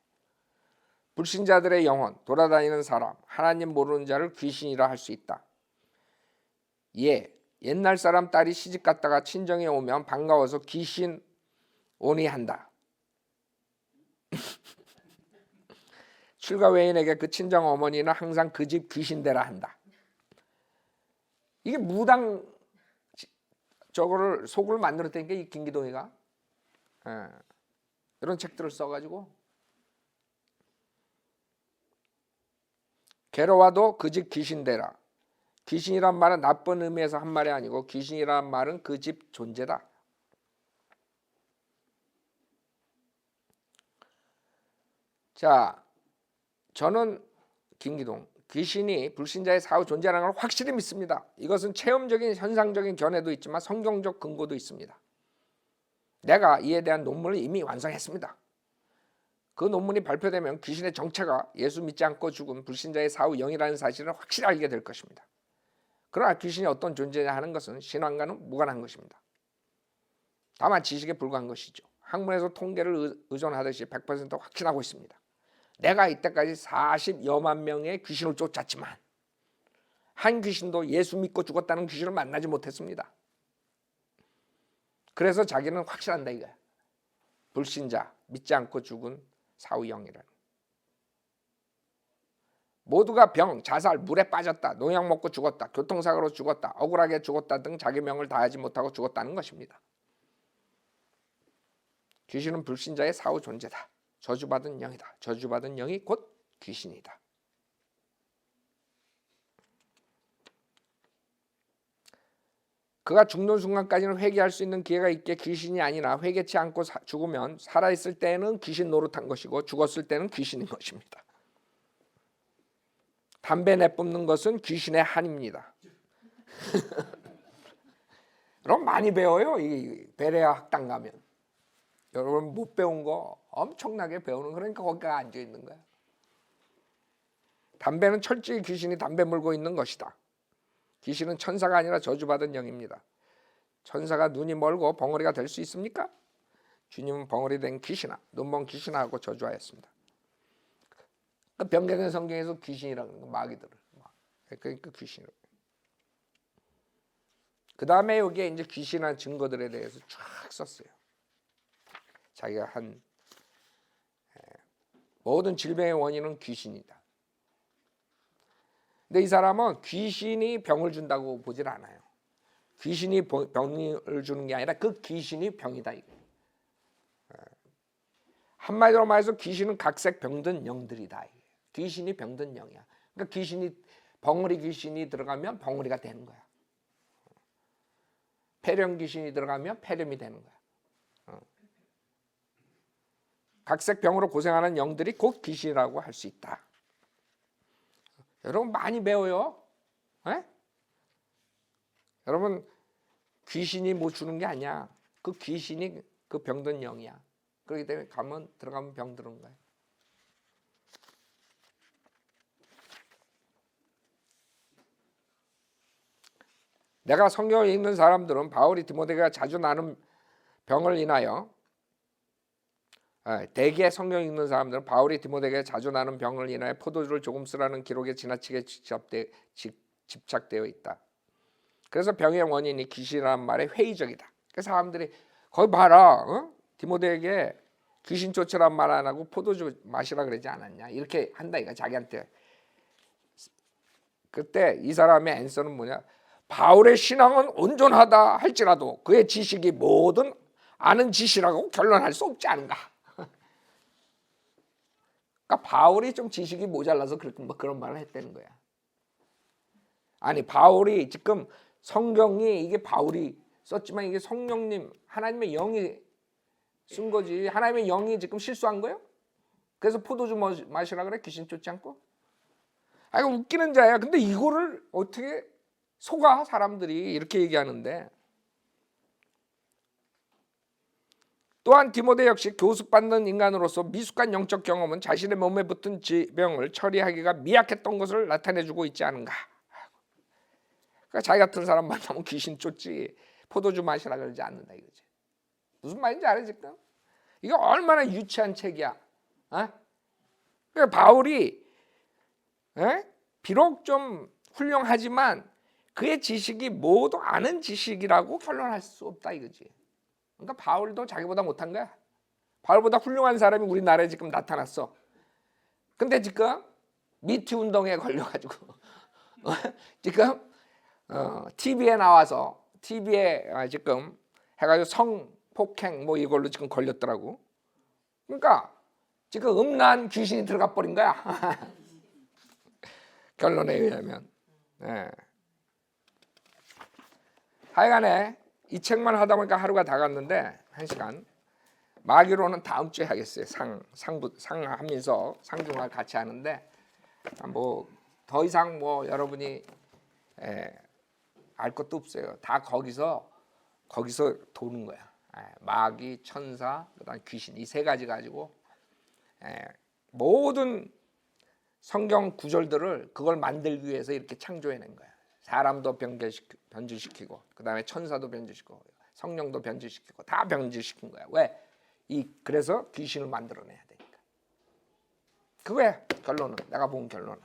불신자들의 영혼, 돌아다니는 사람, 하나님 모르는 자를 귀신이라 할 수 있다. 옛날 사람 딸이 시집 갔다가 친정에 오면 반가워서 귀신 오니 한다. 출가 외인에게 그 친정 어머니는 항상 그 집 귀신대라 한다. 이게 무당 저거를 속을 만들었다니까 이 김기동이가. 이런 책들을 써가지고 괴로워도 그 집 귀신대라. 귀신이란 말은 나쁜 의미에서 한 말이 아니고 귀신이란 말은 그 집 존재다. 자, 저는 김기동 귀신이 불신자의 사후 존재라는 걸 확실히 믿습니다. 이것은 체험적인 현상적인 견해도 있지만 성경적 근거도 있습니다. 내가 이에 대한 논문을 이미 완성했습니다. 그 논문이 발표되면 귀신의 정체가 예수 믿지 않고 죽은 불신자의 사후 영이라는 사실을 확실히 알게 될 것입니다. 그러나 귀신이 어떤 존재냐 하는 것은 신앙과는 무관한 것입니다. 다만 지식에 불과한 것이죠. 학문에서 통계를 의존하듯이 100% 확신하고 있습니다. 내가 이때까지 40여만 명의 귀신을 쫓았지만 한 귀신도 예수 믿고 죽었다는 귀신을 만나지 못했습니다. 그래서 자기는 확실한다 이거야. 불신자, 믿지 않고 죽은 사후 영이라는. 모두가 병, 자살, 물에 빠졌다, 농약 먹고 죽었다, 교통사고로 죽었다, 억울하게 죽었다 등 자기 명을 다하지 못하고 죽었다는 것입니다. 귀신은 불신자의 사후 존재다. 저주받은 영이다. 저주받은 영이 곧 귀신이다. 그가 죽는 순간까지는 회개할 수 있는 기회가 있게 귀신이 아니라 회개치 않고 죽으면 살아있을 때는 귀신 노릇한 것이고 죽었을 때는 귀신인 것입니다. 담배 내뿜는 것은 귀신의 한입니다. 여러분 많이 배워요. 이 베레아 학당 가면. 여러분 못 배운 거 엄청나게 배우는, 그러니까 거기가 앉아 있는 거야. 담배는 철저히 귀신이 담배 물고 있는 것이다. 귀신은 천사가 아니라 저주받은 영입니다. 천사가 눈이 멀고 벙어리가 될 수 있습니까? 주님은 벙어리 된 귀신아, 눈먼 귀신하고 저주하였습니다. 변경의 성경에서 귀신이라고 하는 거, 마귀들을. 그러니까 귀신이라고. 그 다음에 여기에 이제 귀신한 증거들에 대해서 쫙 썼어요. 자기가 한 모든 질병의 원인은 귀신이다. 근데 이 사람은 귀신이 병을 준다고 보질 않아요. 귀신이 병을 주는 게 아니라 그 귀신이 병이다. 한마디로 말해서 귀신은 각색 병든 영들이다. 귀신이 병든 영이야. 그러니까 귀신이, 벙어리 귀신이 들어가면 벙어리가 되는 거야. 폐렴 귀신이 들어가면 폐렴이 되는 거야. 각색 병으로 고생하는 영들이 곧 귀신이라고 할 수 있다. 여러분 많이 배워요. 에? 여러분 귀신이 뭐 주는 게 아니야. 그 귀신이 그 병든 영이야. 그렇기 때문에 들어가면 병드는 거야. 내가 성경을 읽는 사람들은 바울이 디모데가 자주 나는 병을 인하여 대개 성경 읽는 사람들은 바울이 디모데에게 자주 나는 병을 인하여 포도주를 조금 쓰라는 기록에 지나치게 집착되어 있다. 그래서 병의 원인이 귀신이라는 말에 회의적이다. 그 사람들이 거기 봐라, 디모데에게 귀신 쫓으란 말 안 하고 포도주 마시라 그러지 않았냐, 이렇게 한다 이거 자기한테. 그때 이 사람의 앤서는 뭐냐? 바울의 신앙은 온전하다 할지라도 그의 지식이 모든 아는 지시라고 결론할 수 없지 않은가. 그러니까 바울이 좀 지식이 모자라서 그런 말을 했다는 거야. 아니 바울이 지금 성경이 이게 바울이 썼지만 이게 성령님 하나님의 영이 쓴 거지. 하나님의 영이 지금 실수한 거예요? 그래서 포도주 마시라 그래? 귀신 쫓지 않고? 아 이거 웃기는 자야. 근데 이거를 어떻게 속아 사람들이 이렇게 얘기하는데. 또한 디모데 역시 교습받는 인간으로서 미숙한 영적 경험은 자신의 몸에 붙은 질병을 처리하기가 미약했던 것을 나타내주고 있지 않은가. 그러니까 자기 같은 사람 만나면 귀신 쫓지 포도주 마시라 그러지 않는다 이거지. 무슨 말인지 알아 지금? 이게 얼마나 유치한 책이야. 그러니까 바울이 비록 좀 훌륭하지만 그의 지식이 모두 아는 지식이라고 결론할 수 없다 이거지. 그러니까 바울도 자기보다 못한 거야. 바울보다 훌륭한 사람이 우리나라에 지금 나타났어. 근데 지금 미투 운동에 걸려가지고 지금 TV에 나와서 TV에 지금 해가지고 성폭행 뭐 이걸로 지금 걸렸더라고. 그러니까 지금 음란 귀신이 들어가 버린 거야. 결론에 의하면. 하여간에 이 책만 하다 보니까 하루가 다 갔는데 1시간. 마귀로는 다음 주에 하겠어요. 상하면서 상중을 같이 하는데 뭐 더 이상 뭐 여러분이 알 것도 없어요. 다 거기서 도는 거야. 마귀, 천사, 그다음 귀신 이 세 가지 가지고 모든 성경 구절들을 그걸 만들기 위해서 이렇게 창조해낸 거야. 사람도 변질시키고 그다음에 천사도 변질시키고 성령도 변질시키고 다 변질시킨 거야. 왜? 그래서 귀신을 만들어내야 되니까. 그거야 결론은. 내가 본 결론은.